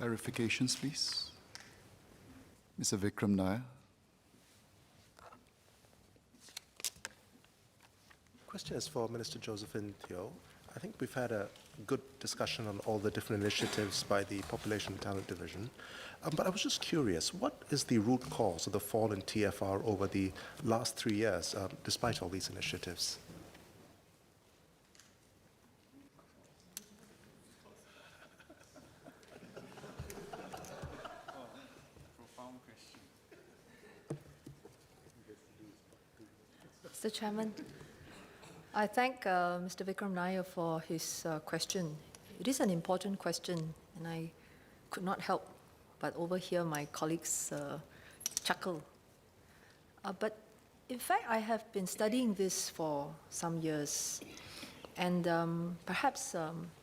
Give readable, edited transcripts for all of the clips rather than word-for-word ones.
Clarifications, please. Mr. Vikram Nair. Question is for Minister Josephine Teo. I think we've had a good discussion on all the different initiatives by the Population and Talent Division. But I was just curious, what is the root cause of the fall in TFR over the last 3 years, despite all these initiatives? Mr. Chairman, I thank Mr. Vikram Nair for his question. It is an important question, and I could not help but overhear my colleagues chuckle. But in fact, I have been studying this for some years, and perhaps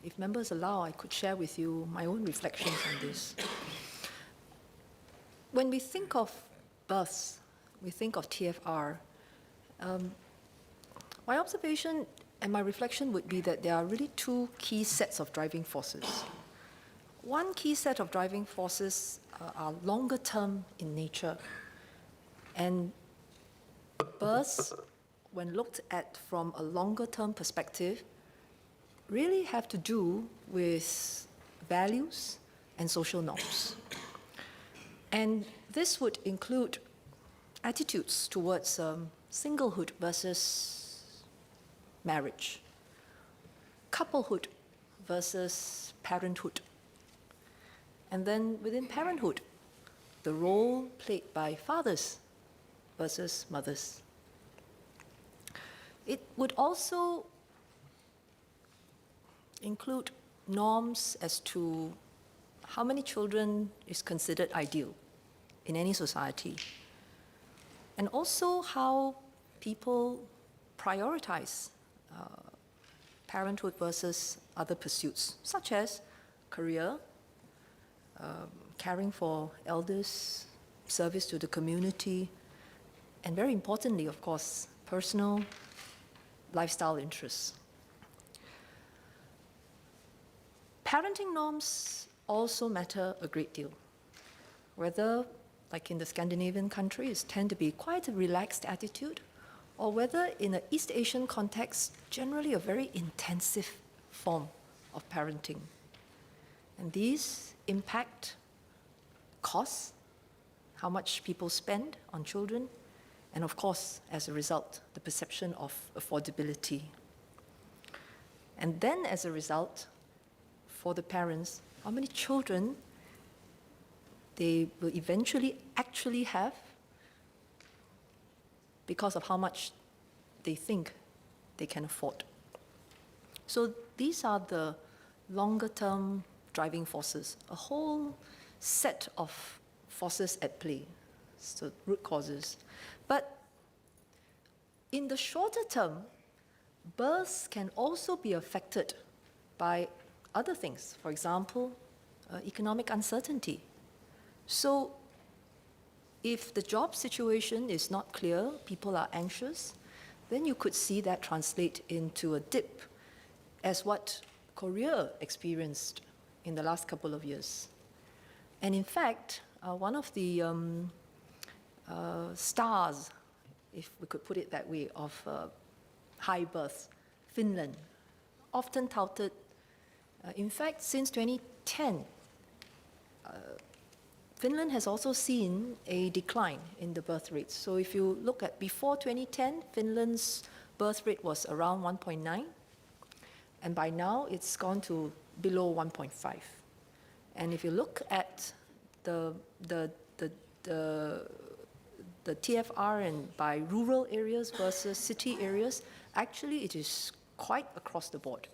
if members allow, I could share with you my own reflections on this. When we think of births, we think of TFR. My observation and my reflection would be that there are really two key sets of driving forces. One key set of driving forces are longer term in nature, and births, when looked at from a longer term perspective, really have to do with values and social norms. And this would include attitudes towards singlehood versus marriage, couplehood versus parenthood, and then within parenthood, the role played by fathers versus mothers. It would also include norms as to how many children is considered ideal in any society, and also how people prioritize parenthood versus other pursuits, such as career, caring for elders, service to the community, and very importantly, of course, personal lifestyle interests. Parenting norms also matter a great deal, whether, like in the Scandinavian countries, tend to be quite a relaxed attitude, or whether in an East Asian context, generally a very intensive form of parenting. And these impact costs, how much people spend on children, and of course, as a result, the perception of affordability. And then as a result, for the parents, how many children they will eventually actually have because of how much they think they can afford. So these are the longer-term driving forces, a whole set of forces at play, so root causes. But in the shorter term, births can also be affected by other things, for example, economic uncertainty. So if the job situation is not clear, people are anxious, then you could see that translate into a dip, as what Korea experienced in the last couple of years. And in fact, one of the stars, if we could put it that way, of high births, Finland, often touted, in fact, since 2010, Finland has also seen a decline in the birth rates. So if you look at before 2010, Finland's birth rate was around 1.9, and by now it's gone to below 1.5. And if you look at the TFR and by rural areas versus city areas, actually it is quite across the board.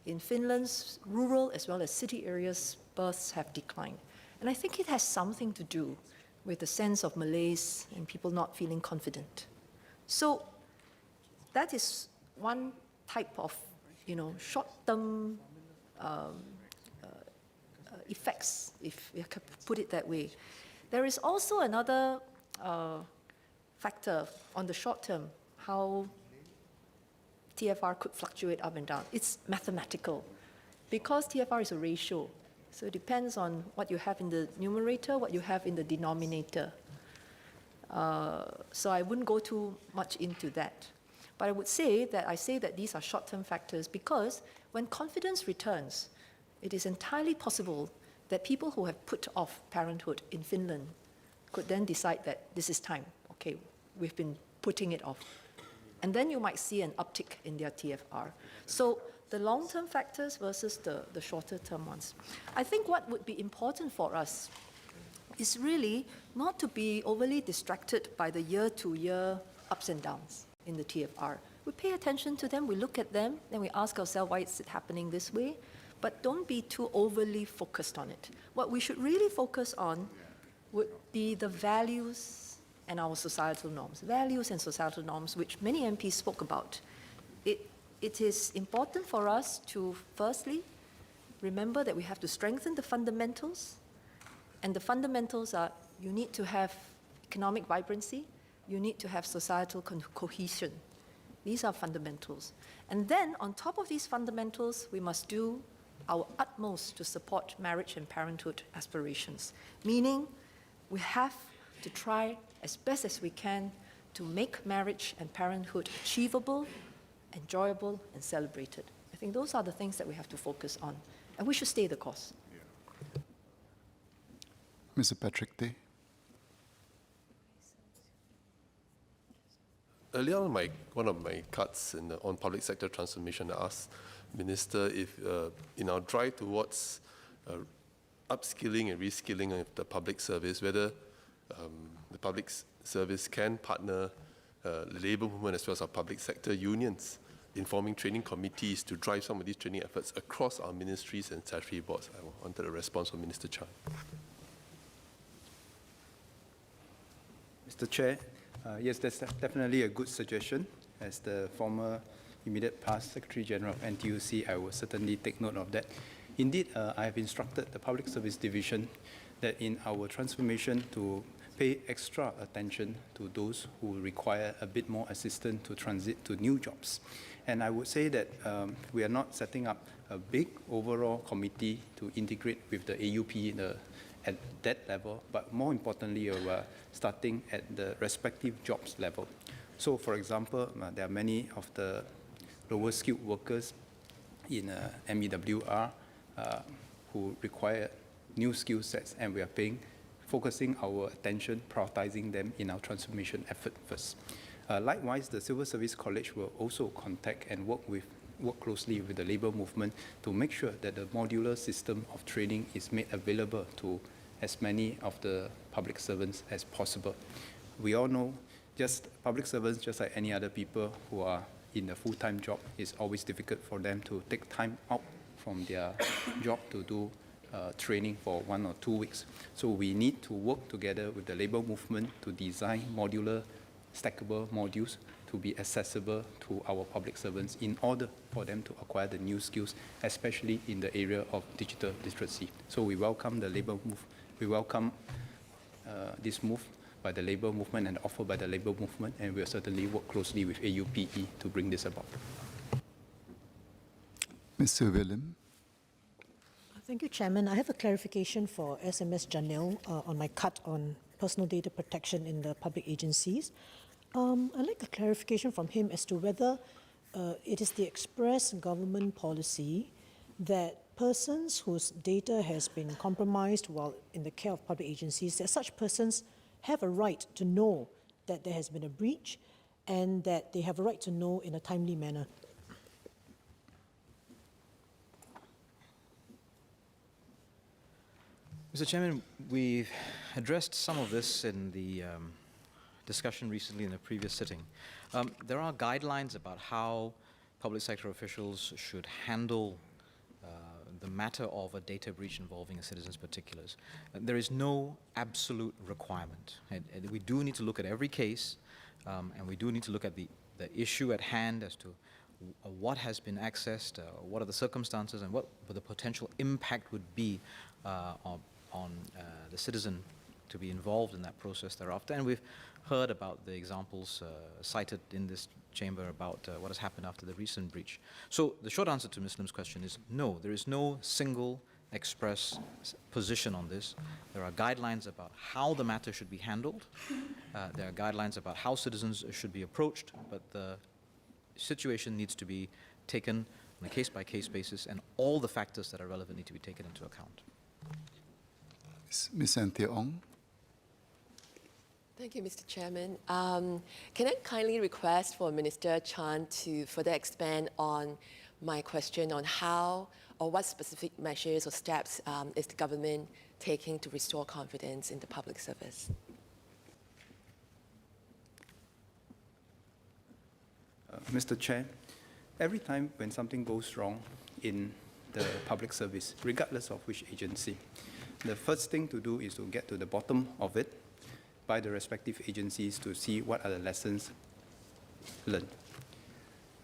In Finland's rural as well as city areas, births have declined. And I think it has something to do with the sense of malaise and people not feeling confident. So that is one type of, short-term effects, if you could put it that way. There is also another factor on the short term, how TFR could fluctuate up and down. It's mathematical. Because TFR is a ratio, So it depends on what you have in the numerator, what you have in the denominator. So I wouldn't go too much into that. But I would say that these are short-term factors because when confidence returns, it is entirely possible that people who have put off parenthood in Finland could then decide that this is time. Okay, we've been putting it off. And then you might see an uptick in their TFR. So the long-term factors versus the shorter-term ones. I think what would be important for us is really not to be overly distracted by the year-to-year ups and downs in the TFR. We pay attention to them, we look at them, then we ask ourselves, why is it happening this way? But don't be too overly focused on it. What we should really focus on would be the values and our societal norms. Values and societal norms, which many MPs spoke about. It is important for us to, firstly, remember that we have to strengthen the fundamentals. And the fundamentals are, you need to have economic vibrancy, you need to have societal cohesion. These are fundamentals. And then, on top of these fundamentals, we must do our utmost to support marriage and parenthood aspirations. Meaning, we have to try as best as we can to make marriage and parenthood achievable, enjoyable, and celebrated. I think those are the things that we have to focus on. And we should stay the course. Mr. Patrick Day. Earlier on, one of my cuts on public sector transformation, I asked Minister if in our drive towards upskilling and reskilling of the public service, whether the public service can partner the labour movement as well as our public sector unions in forming training committees to drive some of these training efforts across our ministries and statutory boards. I wanted a response from Minister Chun. Mr. Chair, yes, that's definitely a good suggestion. As the former immediate past Secretary General of NTUC, I will certainly take note of that. Indeed, I have instructed the Public Service Division that in our transformation to pay extra attention to those who require a bit more assistance to transit to new jobs. And I would say that we are not setting up a big overall committee to integrate with the AUP at that level, but more importantly, we're starting at the respective jobs level. So, for example, there are many of the lower skilled workers in MEWR who require new skill sets, and we are focusing our attention, prioritizing them in our transformation effort first. Likewise, the Civil Service College will also contact and work closely with the labour movement to make sure that the modular system of training is made available to as many of the public servants as possible. We all know just public servants, just like any other people who are in a full-time job, it's always difficult for them to take time out from their job to do training for 1 or 2 weeks. So we need to work together with the labour movement to design modular, stackable modules to be accessible to our public servants in order for them to acquire the new skills, especially in the area of digital literacy. So we welcome the labour move. We welcome this move by the labour movement and offer by the labour movement, and we'll certainly work closely with AUPE to bring this about. Mr. Willem. Thank you, Chairman. I have a clarification for SMS Janil on my cut on personal data protection in the public agencies. I'd like a clarification from him as to whether it is the express government policy that persons whose data has been compromised while in the care of public agencies, that such persons have a right to know that there has been a breach and that they have a right to know in a timely manner. Mr. Chairman, we've addressed some of this in the discussion recently in a previous sitting. There are guidelines about how public sector officials should handle the matter of a data breach involving a citizen's particulars. There is no absolute requirement. And we do need to look at every case, and we do need to look at the issue at hand as to what has been accessed, what are the circumstances, and what the potential impact would be on the citizen to be involved in that process thereafter. And we've heard about the examples cited in this chamber about what has happened after the recent breach. So the short answer to Ms. Lim's question is no, there is no single express position on this. There are guidelines about how the matter should be handled. There are guidelines about how citizens should be approached, but the situation needs to be taken on a case-by-case basis, and all the factors that are relevant need to be taken into account. Ms. Anthea Ong. Thank you, Mr. Chairman. Can I kindly request for Minister Chun to further expand on my question on how or what specific measures or steps is the government taking to restore confidence in the public service? Mr. Chair, every time when something goes wrong in the public service, regardless of which agency, the first thing to do is to get to the bottom of it by the respective agencies to see what are the lessons learned.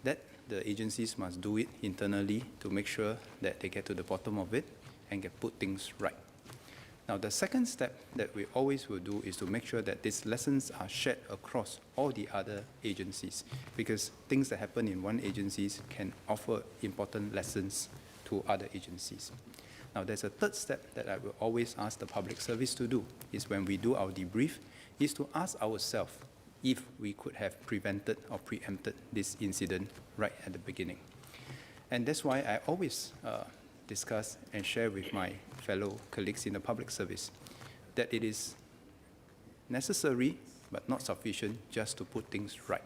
That the agencies must do it internally to make sure that they get to the bottom of it and can put things right. Now, the second step that we always will do is to make sure that these lessons are shared across all the other agencies, because things that happen in one agency can offer important lessons to other agencies. Now, there's a third step that I will always ask the public service to do, is when we do our debrief, is to ask ourselves if we could have prevented or preempted this incident right at the beginning. And that's why I always discuss and share with my fellow colleagues in the public service that it is necessary but not sufficient just to put things right.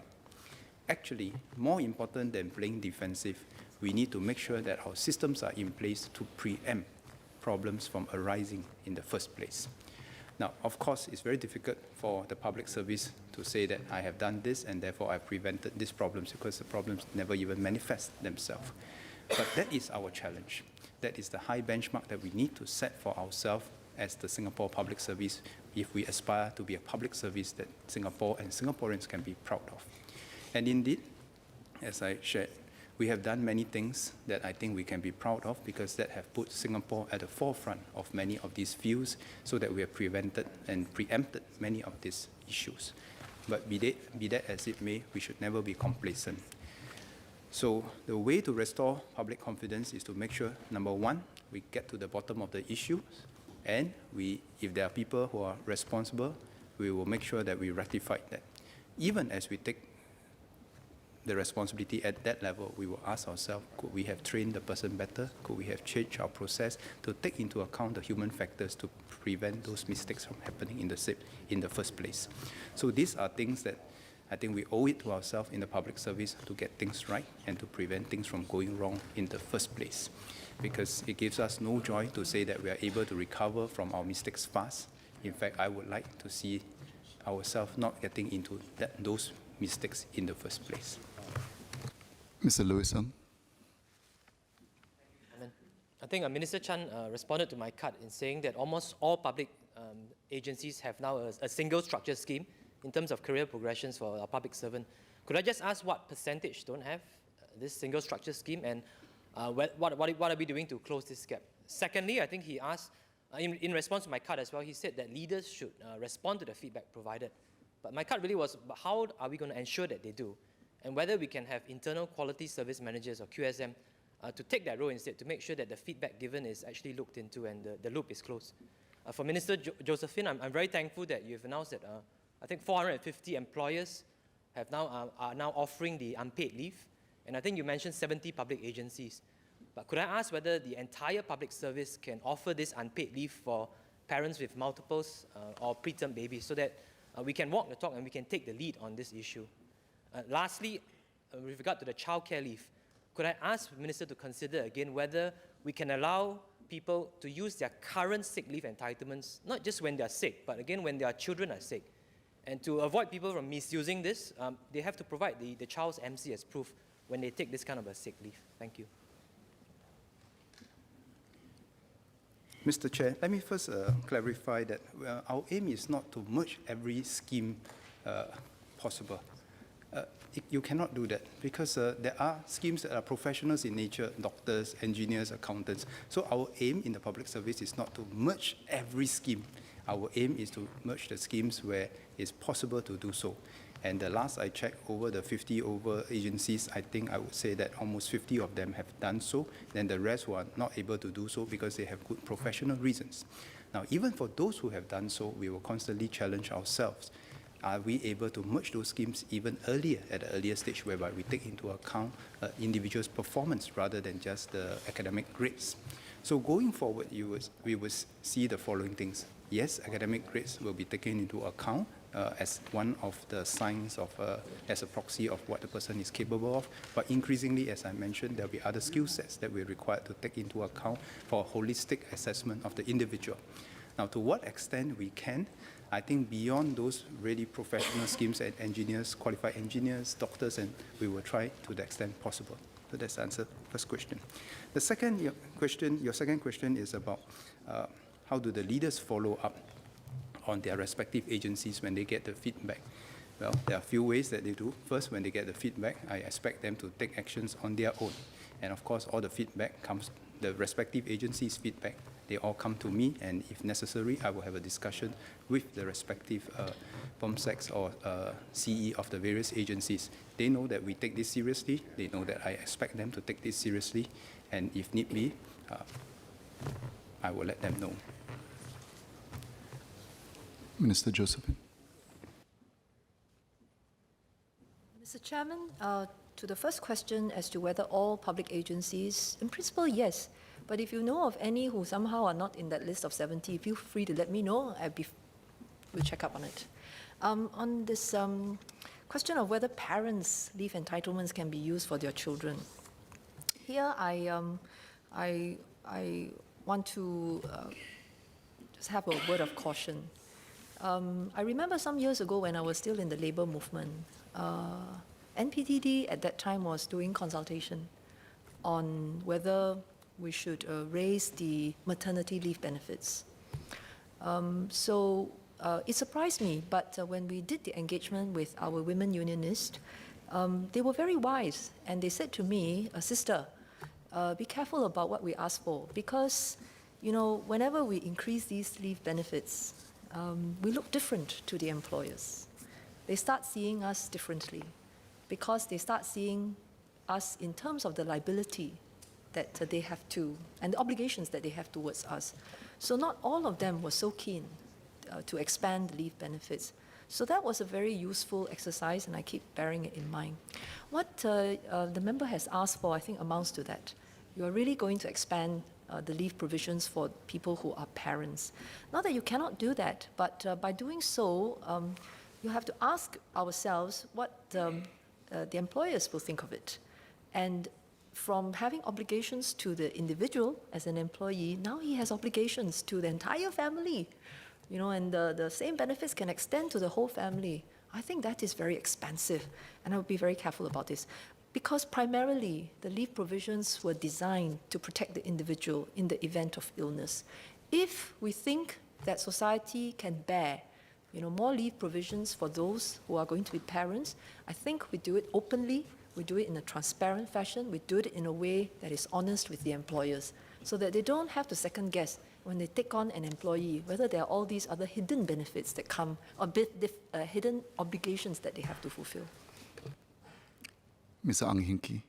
Actually, more important than playing defensive, we need to make sure that our systems are in place to preempt problems from arising in the first place. Now, of course, it's very difficult for the public service to say that I have done this and therefore I've prevented these problems, because the problems never even manifest themselves. But that is our challenge. That is the high benchmark that we need to set for ourselves as the Singapore Public Service if we aspire to be a public service that Singapore and Singaporeans can be proud of. And indeed, as I shared, we have done many things that I think we can be proud of, because that have put Singapore at the forefront of many of these fields, so that we have prevented and preempted many of these issues. But be that as it may, we should never be complacent. So the way to restore public confidence is to make sure, number one, we get to the bottom of the issues, and if there are people who are responsible, we will make sure that we rectify that. Even as we take the responsibility at that level, we will ask ourselves, could we have trained the person better? Could we have changed our process to take into account the human factors to prevent those mistakes from happening in the first place? So these are things that I think we owe it to ourselves in the public service to get things right and to prevent things from going wrong in the first place. Because it gives us no joy to say that we are able to recover from our mistakes fast. In fact, I would like to see ourselves not getting into those mistakes in the first place. Mr. Lewison. I think Minister Chun responded to my cut in saying that almost all public agencies have now a single structure scheme in terms of career progressions for our public servant. Could I just ask what percentage don't have this single structure scheme, and what are we doing to close this gap? Secondly, I think he asked, in response to my cut as well, he said that leaders should respond to the feedback provided. But my cut really was, how are we going to ensure that they do? And whether we can have internal quality service managers or QSM to take that role instead, to make sure that the feedback given is actually looked into and the loop is closed. For Minister Josephine, I'm very thankful that you've announced that I think 450 employers have are now offering the unpaid leave. And I think you mentioned 70 public agencies. But could I ask whether the entire public service can offer this unpaid leave for parents with multiples or preterm babies, so that we can walk the talk and we can take the lead on this issue? Lastly, with regard to the childcare leave, could I ask the Minister to consider again whether we can allow people to use their current sick leave entitlements, not just when they are sick, but again when their children are sick? And to avoid people from misusing this, they have to provide the child's MC as proof when they take this kind of a sick leave. Thank you. Mr. Chair, let me first clarify that our aim is not to merge every scheme possible. You cannot do that, because there are schemes that are professionals in nature, doctors, engineers, accountants. So our aim in the public service is not to merge every scheme. Our aim is to merge the schemes where it's possible to do so. And the last I checked, over the 50 agencies, I think I would say that almost 50 of them have done so. Then the rest who are not able to do so because they have good professional reasons. Now, even for those who have done so, we will constantly challenge ourselves. Are we able to merge those schemes even earlier, at an earlier stage, whereby we take into account individuals' performance rather than just the academic grades? So going forward, we will see the following things. Yes, academic grades will be taken into account as one of the signs of, as a proxy of what the person is capable of. But increasingly, as I mentioned, there will be other skill sets that we're required to take into account for a holistic assessment of the individual. Now, to what extent we can, I think beyond those really professional schemes and engineers, qualified engineers, doctors, and we will try to the extent possible. So that's the answer to the first question. The second question, your second question is about how do the leaders follow up on their respective agencies when they get the feedback. Well, there are a few ways that they do. First, when they get the feedback, I expect them to take actions on their own. And of course, all the feedback comes, the respective agencies' feedback, they all come to me, and if necessary, I will have a discussion with the respective POMSECs or CE of the various agencies. They know that we take this seriously. They know that I expect them to take this seriously, and if need be, I will let them know. Minister Josephine. Mr. Chairman, to the first question as to whether all public agencies, in principle, yes. But if you know of any who somehow are not in that list of 70, feel free to let me know. We'll check up on it. On this question of whether parents' leave entitlements can be used for their children, here I want to just have a word of caution. I remember some years ago when I was still in the labor movement, NPTD at that time was doing consultation on whether we should raise the maternity leave benefits. It surprised me, but when we did the engagement with our women unionists, they were very wise, and they said to me, sister, be careful about what we ask for, because whenever we increase these leave benefits, we look different to the employers. They start seeing us differently because they start seeing us in terms of the liability that they have to, and the obligations that they have towards us. So not all of them were so keen to expand leave benefits. So that was a very useful exercise, and I keep bearing it in mind. What the member has asked for, I think, amounts to that. You are really going to expand the leave provisions for people who are parents. Not that you cannot do that, but by doing so, you have to ask ourselves what the employers will think of it. And from having obligations to the individual as an employee, now he has obligations to the entire family. And the same benefits can extend to the whole family. I think that is very expansive, and I would be very careful about this. Because primarily, the leave provisions were designed to protect the individual in the event of illness. If we think that society can bear, more leave provisions for those who are going to be parents, I think we do it openly, we do it in a transparent fashion, we do it in a way that is honest with the employers, so that they don't have to second guess when they take on an employee, whether there are all these other hidden benefits that come, or hidden obligations that they have to fulfill. Mr. Ang Hinki.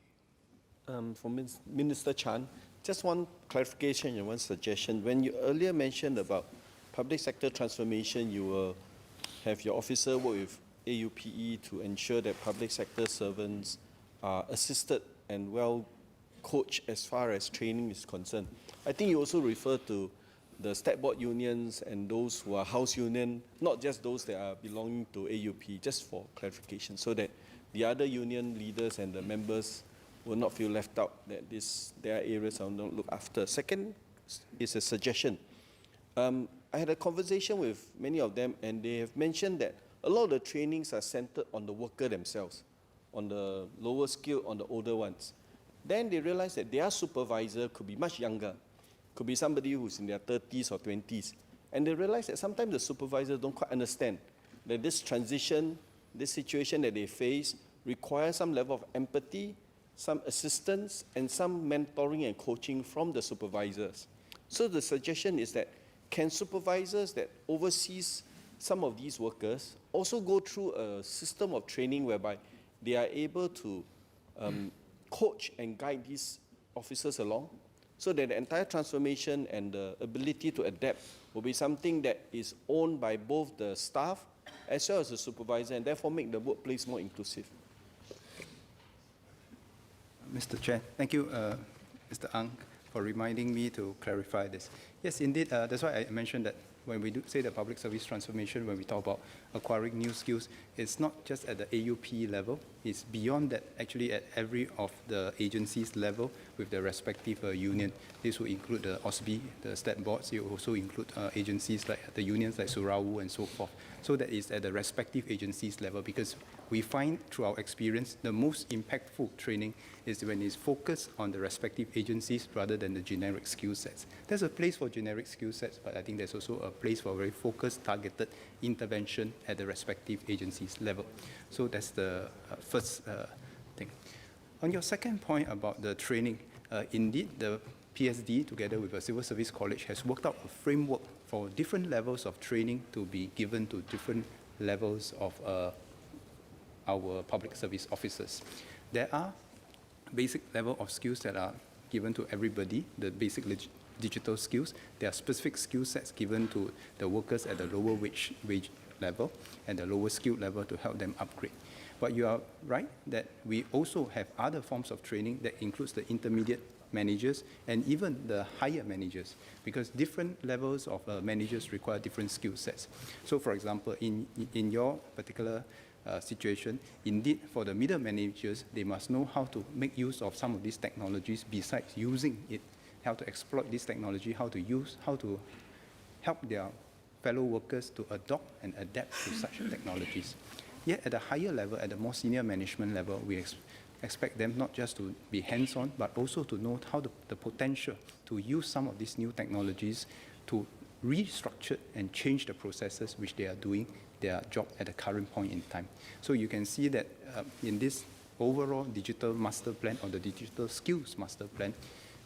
For Minister Chan, just one clarification and one suggestion. When you earlier mentioned about public sector transformation, you will have your officer work with AUPE to ensure that public sector servants are assisted and well coached as far as training is concerned. I think you also refer to the state board unions and those who are house union, not just those that are belonging to AUP, just for clarification, so that the other union leaders and the members will not feel left out, that their areas are not looked after. Second is a suggestion. I had a conversation with many of them, and they have mentioned that a lot of the trainings are centered on the worker themselves, on the lower skill, on the older ones. Then they realize that their supervisor could be much younger, could be somebody who's in their 30s or 20s. And they realize that sometimes the supervisors don't quite understand that this transition, this situation that they face requires some level of empathy, some assistance, and some mentoring and coaching from the supervisors. So the suggestion is that can supervisors that oversees some of these workers also go through a system of training whereby they are able to coach and guide these officers along, so that the entire transformation and the ability to adapt will be something that is owned by both the staff as well as the supervisor, and therefore make the workplace more inclusive. Mr. Chair, thank you, Mr. Ang, for reminding me to clarify this. Yes, indeed, that's why I mentioned that when we do say the public service transformation, when we talk about acquiring new skills, it's not just at the AUP level, it's beyond that, actually at every of the agencies level with the respective union. This will include the OSB, the stat boards, it will also include agencies like the unions like Surawu and so forth. So that is at the respective agencies level, because we find through our experience, the most impactful training is when it's focused on the respective agencies rather than the generic skill sets. There's a place for generic skill sets, but I think there's also a place for very focused, targeted intervention at the respective agencies level. So that's the first thing. On your second point about the training, indeed, the PSD, together with the Civil Service College, has worked out a framework for different levels of training to be given to different levels of our public service officers. There are basic level of skills that are given to everybody, the basic digital skills. There are specific skill sets given to the workers at the lower wage level and the lower skilled level to help them upgrade. But you are right that we also have other forms of training that includes the intermediate managers and even the higher managers, because different levels of managers require different skill sets. So for example, in your particular situation, indeed for the middle managers, they must know how to make use of some of these technologies besides using it, how to exploit this technology, how to help their fellow workers to adopt and adapt to such technologies. Yet at a higher level, at the more senior management level, we expect them not just to be hands-on, but also to know how the potential to use some of these new technologies to restructure and change the processes which they are doing their job at the current point in time. So you can see that in this overall digital master plan or the digital skills master plan,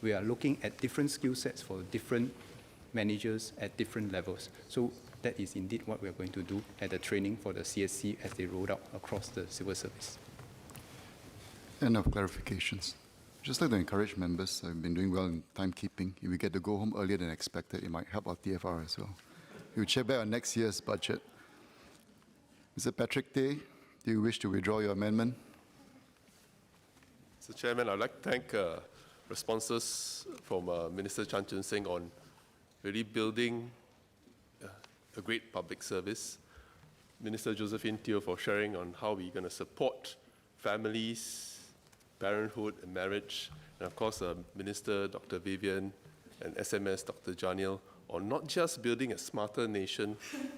we are looking at different skill sets for different managers at different levels. So that is indeed what we are going to do at the training for the CSC as they roll out across the civil service. End of clarifications. Just like to encourage members, I've been doing well in timekeeping. If we get to go home earlier than expected, it might help our TFR as well. We'll check back on next year's budget. Mr. Patrick Tay, do you wish to withdraw your amendment? Mr. Chairman, I'd like to thank responses from Minister Chan Chun Sing on really building a great public service. Minister Josephine Teo for sharing on how we're going to support families, parenthood and marriage, and of course Minister Dr. Vivian and SMS Dr. Janil on not just building a smarter nation,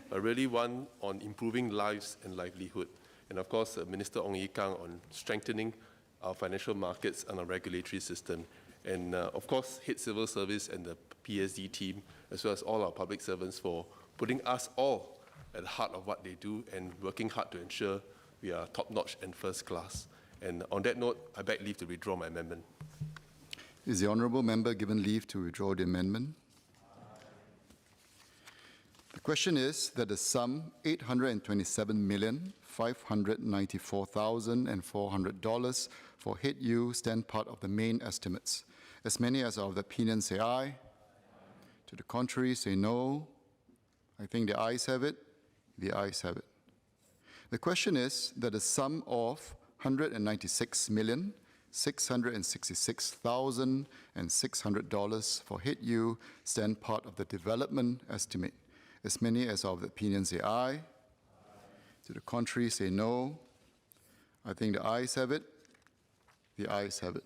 but really one on improving lives and livelihood. And of course Minister Ong Ye Kang on strengthening our financial markets and our regulatory system. And of course Head Civil Service and the PSD team, as well as all our public servants for putting us all at the heart of what they do and working hard to ensure we are top-notch and first class. And on that note, I beg leave to withdraw my amendment. Is the honourable member given leave to withdraw the amendment? The question is that the sum $827,594,400 for Head U stand part of the main estimates. As many as are of the opinion say aye. To the contrary, say no. I think the ayes have it. The ayes have it. The question is that the sum of $196,666,600 for Head U stand part of the development estimate. As many as are of the opinion say aye. To the contrary, say no. I think the ayes have it. The ayes have it.